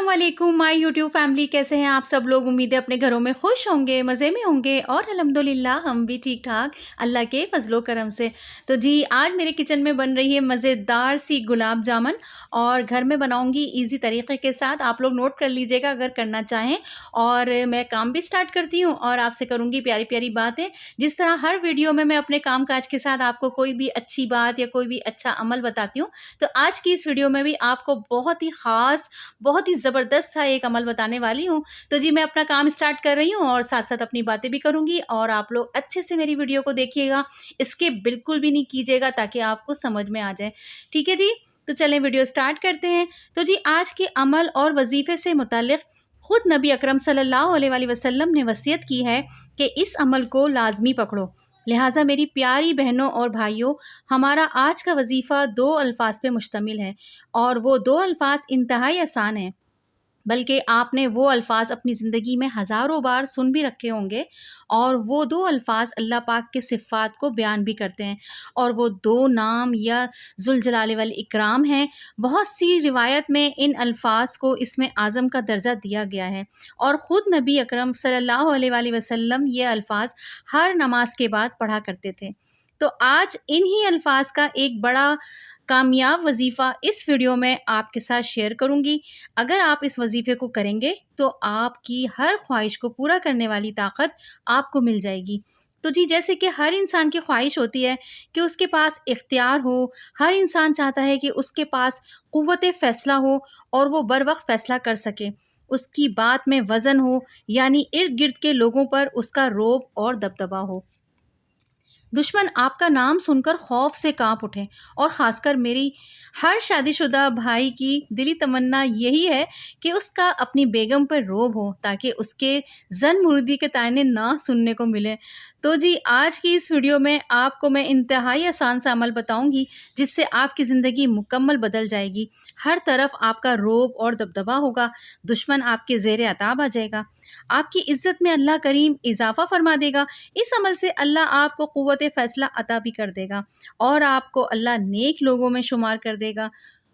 अस्सलाम वालेकुम my YouTube family, कैसे हैं आप सब लोग। उम्मीद है अपने घरों में खुश होंगे, मज़े में होंगे और अल्हम्दुलिल्लाह हम भी ठीक ठाक अल्लाह के फजलो करम से। तो जी आज मेरे किचन में बन रही है मज़ेदार सी गुलाब जामुन और घर में बनाऊंगी इजी तरीके के साथ। आप लोग नोट कर लीजिएगा अगर करना चाहें। और मैं काम भी स्टार्ट करती हूँ और आपसे करूँगी प्यारी प्यारी बातें। जिस तरह हर वीडियो में मैं अपने काम काज के साथ आपको कोई भी अच्छी बात या कोई भी अच्छा अमल बताती हूँ, तो आज की इस वीडियो में भी आपको बहुत ही ख़ास, बहुत ही ज़बरदस्त सा एक अमल बताने वाली हूँ। तो जी मैं अपना काम स्टार्ट कर रही हूँ और साथ साथ अपनी बातें भी करूँगी और आप लोग अच्छे से मेरी वीडियो को देखिएगा, स्किप बिल्कुल भी नहीं कीजिएगा ताकि आपको समझ में आ जाए। ठीक है जी, तो चलें वीडियो स्टार्ट करते हैं। तो जी आज के अमल और वजीफ़े से मुताल्लिक़ खुद नबी अकरम सल्लल्लाहु अलैहि वसल्लम ने वसीयत की है कि इस अमल को लाजमी पकड़ो। लिहाजा मेरी प्यारी बहनों और भाइयों, हमारा आज का वजीफ़ा 2 अल्फाज पे मुश्तमिल है और वो 2 अल्फाज इंतहाई आसान हैं, बल्कि आपने वो अल्फाज अपनी ज़िंदगी में हज़ारों बार सुन भी रखे होंगे। और वो 2 अल्फाज अल्लाह पाक के सिफ़ात को बयान भी करते हैं और वो 2 नाम या ज़ुल जलाल वल इकराम हैं। बहुत सी रिवायत में इन अल्फाज को इसमें आज़म का दर्जा दिया गया है और ख़ुद नबी अकरम सल्लल्लाहु अलैहि वसल्लम ये अल्फाज हर नमाज के बाद पढ़ा करते थे। तो आज इन्हीं अल्फाज का एक बड़ा कामयाब वजीफ़ा इस वीडियो में आपके साथ शेयर करूंगी। अगर आप इस वजीफ़े को करेंगे तो आपकी हर ख्वाहिश को पूरा करने वाली ताकत आपको मिल जाएगी। तो जी जैसे कि हर इंसान की ख्वाहिश होती है कि उसके पास इख्तियार हो, हर इंसान चाहता है कि उसके पास क़ुव्वत फ़ैसला हो और वो बर वक्त फ़ैसला कर सके, उसकी बात में वज़न हो, यानी इर्द गिर्द के लोगों पर उसका रोब और दबदबा हो। दुश्मन आपका नाम सुनकर खौफ से कांप उठे और ख़ासकर मेरी हर शादीशुदा भाई की दिली तमन्ना यही है कि उसका अपनी बेगम पर रोब हो ताकि उसके जन मुर्दी के ताने ना सुनने को मिले। तो जी आज की इस वीडियो में आपको मैं इंतहाई आसान सा अमल बताऊंगी जिससे आपकी ज़िंदगी मुकम्मल बदल जाएगी। हर तरफ आपका रोब और दबदबा होगा, दुश्मन आपके ज़ेरे अताब आ जाएगा, आपकी इज़्ज़त में अल्लाह करीम इजाफ़ा फरमा देगा। इस अमल से अल्लाह आपको क़ुव्वत फ़ैसला अता भी कर देगा और आपको अल्लाह नेक लोगों में शुमार कर देगा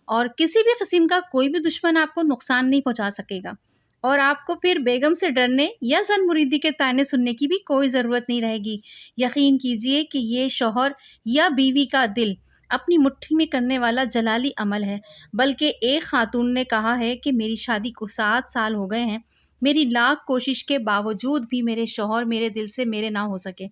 और किसी भी किस्म का कोई भी दुश्मन आपको नुकसान नहीं पहुंचा सकेगा और आपको फिर बेगम से डरने या ज़न मुरीदी के ताने सुनने की भी कोई ज़रूरत नहीं रहेगी। यकीन कीजिए कि ये शौहर या बीवी का दिल अपनी मुट्ठी में करने वाला जलाली अमल है। बल्कि एक खातून ने कहा है कि मेरी शादी को 7 साल हो गए हैं, मेरी लाख कोशिश के बावजूद भी मेरे शौहर मेरे दिल से मेरे ना हो सके।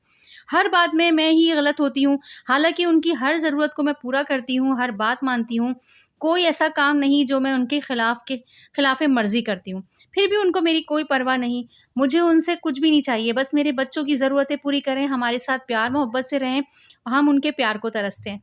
हर बात में मैं ही गलत होती हूँ, हालांकि उनकी हर ज़रूरत को मैं पूरा करती हूँ, हर बात मानती हूँ। कोई ऐसा काम नहीं जो मैं उनके खिलाफ मर्ज़ी करती हूँ, फिर भी उनको मेरी कोई परवाह नहीं। मुझे उनसे कुछ भी नहीं चाहिए, बस मेरे बच्चों की ज़रूरतें पूरी करें, हमारे साथ प्यार मोहब्बत से रहें। हम उनके प्यार को तरसते हैं।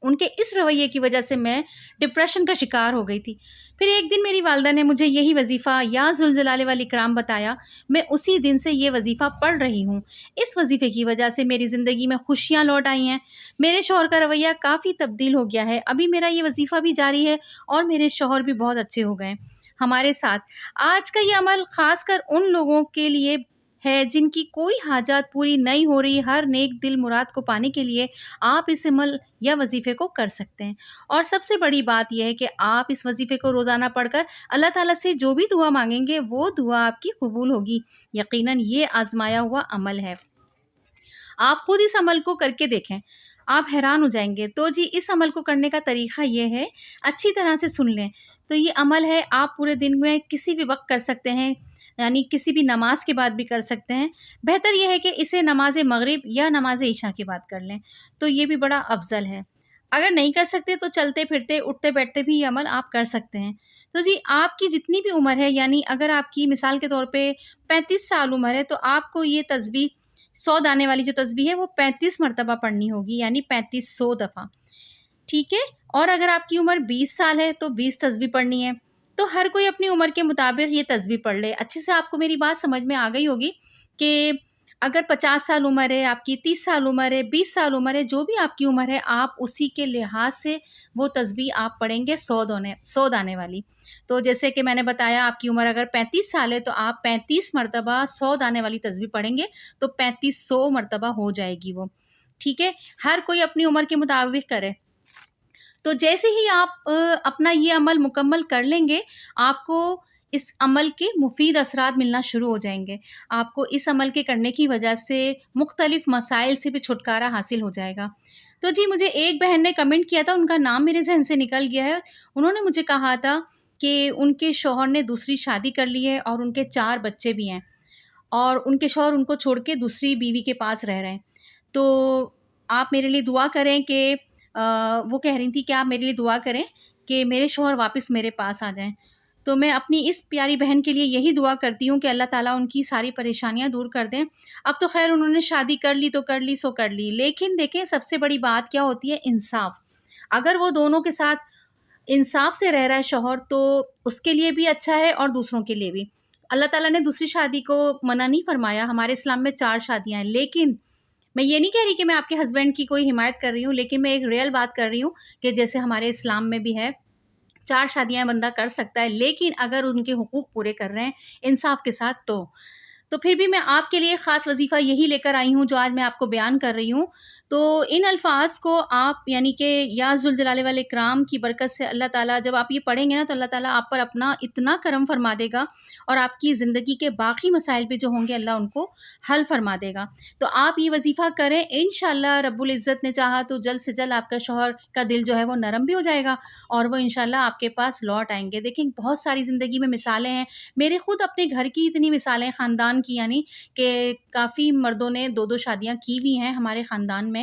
उनके इस रवैये की वजह से मैं डिप्रेशन का शिकार हो गई थी। फिर एक दिन मेरी वालदा ने मुझे यही वजीफ़ा या ज़ुल जलाल वल इकराम बताया। मैं उसी दिन से ये वजीफ़ा पढ़ रही हूँ। इस वजीफ़े की वजह से मेरी ज़िंदगी में खुशियाँ लौट आई हैं। मेरे शौहर का रवैया काफ़ी तब्दील हो गया है। अभी मेरा ये वजीफ़ा भी जारी है और मेरे शौहर भी बहुत अच्छे हो गए हमारे साथ। आज का ये अमल ख़ास कर उन लोगों के लिए है जिनकी कोई हाजात पूरी नहीं हो रही। हर नेक दिल मुराद को पाने के लिए आप इस अमल या वजीफ़े को कर सकते हैं। और सबसे बड़ी बात यह है कि आप इस वजीफ़े को रोज़ाना पढ़कर अल्लाह ताला से जो भी दुआ मांगेंगे वो दुआ आपकी कबूल होगी। यकीनन ये आजमाया हुआ अमल है, आप खुद इस अमल को करके देखें, आप हैरान हो जाएंगे। तो जी इस अमल को करने का तरीक़ा ये है, अच्छी तरह से सुन लें। तो ये अमल है आप पूरे दिन में किसी भी वक्त कर सकते हैं, यानी किसी भी नमाज के बाद भी कर सकते हैं। बेहतर यह है कि इसे नमाज मगरिब या नमाज इशा के बाद कर लें, तो ये भी बड़ा अफजल है। अगर नहीं कर सकते तो चलते फिरते उठते बैठते भी ये अमल आप कर सकते हैं। तो जी आपकी जितनी भी उम्र है, यानी अगर आपकी मिसाल के तौर पे 35 साल उम्र है, तो आपको ये तस्बीह 100 दाने वाली जो तस्बीह है वो 35 मरतबा पढ़नी होगी, यानी 3500 दफ़ा। ठीक है। और अगर आपकी उम्र 20 साल है तो 20 तस्बीह पढ़नी है। तो हर कोई अपनी उम्र के मुताबिक ये तस्बीह पढ़ ले। अच्छे से आपको मेरी बात समझ में आ गई होगी कि अगर 50 साल उम्र है आपकी, 30 साल उम्र है, 20 साल उम्र है, जो भी आपकी उम्र है, आप उसी के लिहाज से वो तस्बीह आप पढ़ेंगे 100 दाने वाली। तो जैसे कि मैंने बताया आपकी उम्र अगर 35 साल है तो आप 35 मरतबा 100 दाने वाली तस्बीह पढ़ेंगे तो 3500 मरतबा हो जाएगी वो। ठीक है। हर कोई अपनी उम्र के मुताबिक करे। तो जैसे ही आप अपना ये अमल मुकम्मल कर लेंगे, आपको اس عمل کے مفید اثرات ملنا شروع ہو جائیں گے. آپ کو اس عمل کے کرنے کی وجہ سے مختلف مسائل سے بھی چھٹکارا حاصل ہو جائے گا. تو جی مجھے ایک بہن نے کمنٹ کیا تھا، ان کا نام میرے ذہن سے نکل گیا ہے. انہوں نے مجھے کہا تھا کہ ان کے شوہر نے دوسری شادی کر لی ہے اور ان کے 4 بچے بھی ہیں، اور ان کے شوہر ان کو چھوڑ کے دوسری بیوی کے پاس رہ رہے ہیں. تو آپ میرے لیے دعا کریں کہ وہ کہہ رہی تھی کہ آپ میرے لیے دعا کریں کہ میرے شوہر واپس میرے پاس آ جائیں. تو میں اپنی اس پیاری بہن کے لیے یہی دعا کرتی ہوں کہ اللہ تعالیٰ ان کی ساری پریشانیاں دور کر دیں. اب تو خیر انہوں نے شادی کر لی تو کر لی سو کر لی، لیکن دیکھیں سب سے بڑی بات کیا ہوتی ہے؟ انصاف. اگر وہ دونوں کے ساتھ انصاف سے رہ رہا ہے شوہر، تو اس کے لیے بھی اچھا ہے اور دوسروں کے لیے بھی. اللہ تعالیٰ نے دوسری شادی کو منع نہیں فرمایا. ہمارے اسلام میں 4 شادیاں ہیں. لیکن میں یہ نہیں کہہ رہی کہ میں آپ کے ہسبینڈ کی کوئی حمایت کر رہی ہوں، لیکن میں ایک ریئل بات کر رہی ہوں کہ جیسے ہمارے اسلام میں بھی ہے 4 شادیاں بندہ کر سکتا ہے، لیکن اگر ان کے حقوق پورے کر رہے ہیں انصاف کے ساتھ تو پھر بھی میں آپ کے لیے خاص وظیفہ یہی لے کر آئی ہوں جو آج میں آپ کو بیان کر رہی ہوں. تو ان الفاظ کو آپ یعنی کہ یا ذوالجلال والاکرام کی برکت سے اللہ تعالیٰ جب آپ یہ پڑھیں گے نا تو اللہ تعالیٰ آپ پر اپنا اتنا کرم فرما دے گا، اور آپ کی زندگی کے باقی مسائل بھی جو ہوں گے اللہ ان کو حل فرما دے گا. تو آپ یہ وظیفہ کریں، انشاءاللہ رب العزت نے چاہا تو جلد سے جلد آپ کا شوہر کا دل جو ہے وہ نرم بھی ہو جائے گا اور وہ انشاءاللہ آپ کے پاس لوٹ آئیں گے. دیکھیں بہت ساری زندگی میں مثالیں ہیں، میرے خود اپنے گھر کی اتنی مثالیں خاندان کی، یعنی کہ کافی مردوں نے 2 شادیاں کی ہوئی ہیں ہمارے خاندان میں.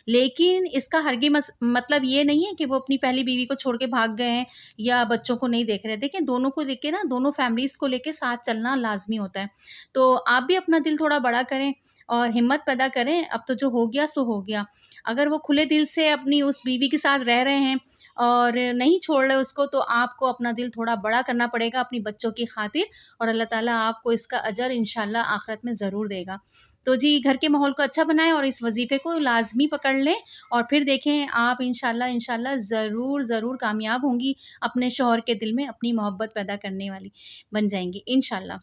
لیکن اس کا ہرگز مطلب یہ نہیں ہے کہ وہ اپنی پہلی بیوی کو چھوڑ کے بھاگ گئے ہیں یا بچوں کو نہیں دیکھ رہے. دیکھیں دونوں کو دیکھ کے نا، دونوں فیملیز کو لے کے ساتھ چلنا لازمی ہوتا ہے. تو آپ بھی اپنا دل تھوڑا بڑا کریں اور ہمت پیدا کریں. اب تو جو ہو گیا سو ہو گیا. اگر وہ کھلے دل سے اپنی اس بیوی کے ساتھ رہ رہے ہیں اور نہیں چھوڑ رہے اس کو، تو آپ کو اپنا دل تھوڑا بڑا کرنا پڑے گا اپنی بچوں کی خاطر، اور اللہ تعالیٰ آپ کو اس کا اجر انشاءاللہ آخرت میں ضرور دے گا. تو جی گھر کے ماحول کو اچھا بنائیں اور اس وظیفے کو لازمی پکڑ لیں، اور پھر دیکھیں آپ انشاءاللہ ضرور کامیاب ہوں گی، اپنے شوہر کے دل میں اپنی محبت پیدا کرنے والی بن جائیں گی انشاءاللہ.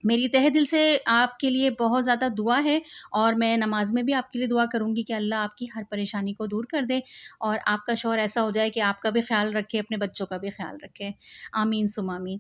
میری تہہ دل سے آپ کے لیے بہت زیادہ دعا ہے، اور میں نماز میں بھی آپ کے لیے دعا کروں گی کہ اللہ آپ کی ہر پریشانی کو دور کر دے اور آپ کا شوہر ایسا ہو جائے کہ آپ کا بھی خیال رکھے، اپنے بچوں کا بھی خیال رکھے. آمین ثم آمین.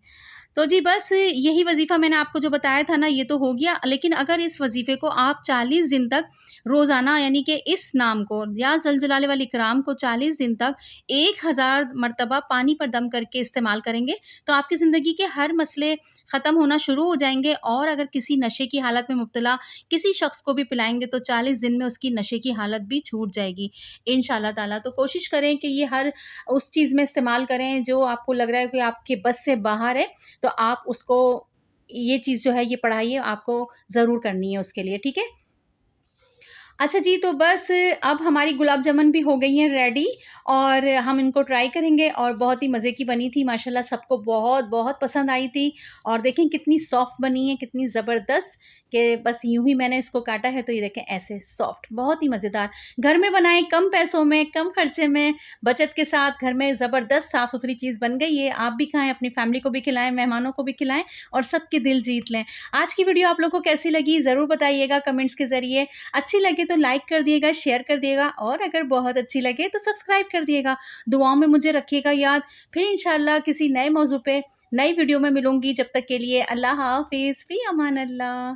تو جی بس یہی وظیفہ میں نے آپ کو جو بتایا تھا نا، یہ تو ہو گیا. لیکن اگر اس وظیفے کو آپ 40 دن تک روزانہ، یعنی کہ اس نام کو یا ذوالجلال والاکرام کو 40 دن تک 1000 مرتبہ پانی پر دم کر کے استعمال کریں گے تو آپ کی زندگی کے ہر مسئلے ختم ہونا شروع ہو جائیں گے. اور اگر کسی نشے کی حالت میں مبتلا کسی شخص کو بھی پلائیں گے تو 40 دن میں اس کی نشے کی حالت بھی چھوٹ جائے گی انشاءاللہ تعالیٰ. تو کوشش کریں کہ یہ ہر اس چیز میں استعمال کریں جو آپ کو لگ رہا ہے کہ آپ کے بس سے باہر ہے، تو آپ اس کو یہ چیز جو ہے یہ پڑھائیے، آپ کو ضرور کرنی ہے اس کے لیے. ٹھیک ہے. اچھا جی، تو بس اب ہماری گلاب جامن بھی ہو گئی ہیں ریڈی، اور ہم ان کو ٹرائی کریں گے، اور بہت ہی مزے کی بنی تھی ماشاءاللہ، سب کو بہت بہت پسند آئی تھی. اور دیکھیں کتنی سافٹ بنی ہے، کتنی زبردست، کہ بس یوں ہی میں نے اس کو کاٹا ہے تو یہ دیکھیں ایسے سافٹ، بہت ہی مزیدار. گھر میں بنائیں، کم پیسوں میں، کم خرچے میں، بچت کے ساتھ گھر میں زبردست صاف ستھری چیز بن گئی ہے. آپ بھی کھائیں، اپنی فیملی کو بھی کھلائیں، مہمانوں کو بھی کھلائیں، اور سب کے دل جیت لیں. آج کی ویڈیو آپ لوگوں کو کیسی لگی ضرور بتائیے گا کمنٹس کے ذریعے. اچھی لگے تو لائک کر دیے گا، شیئر کر دیے گا، اور اگر بہت اچھی لگے تو سبسکرائب کر دیے گا. دعاؤں میں مجھے رکھیے گا یاد. پھر انشاءاللہ کسی نئے موضوع پہ نئی ویڈیو میں ملوں گی. جب تک کے لیے اللہ حافظ، فی امان اللہ.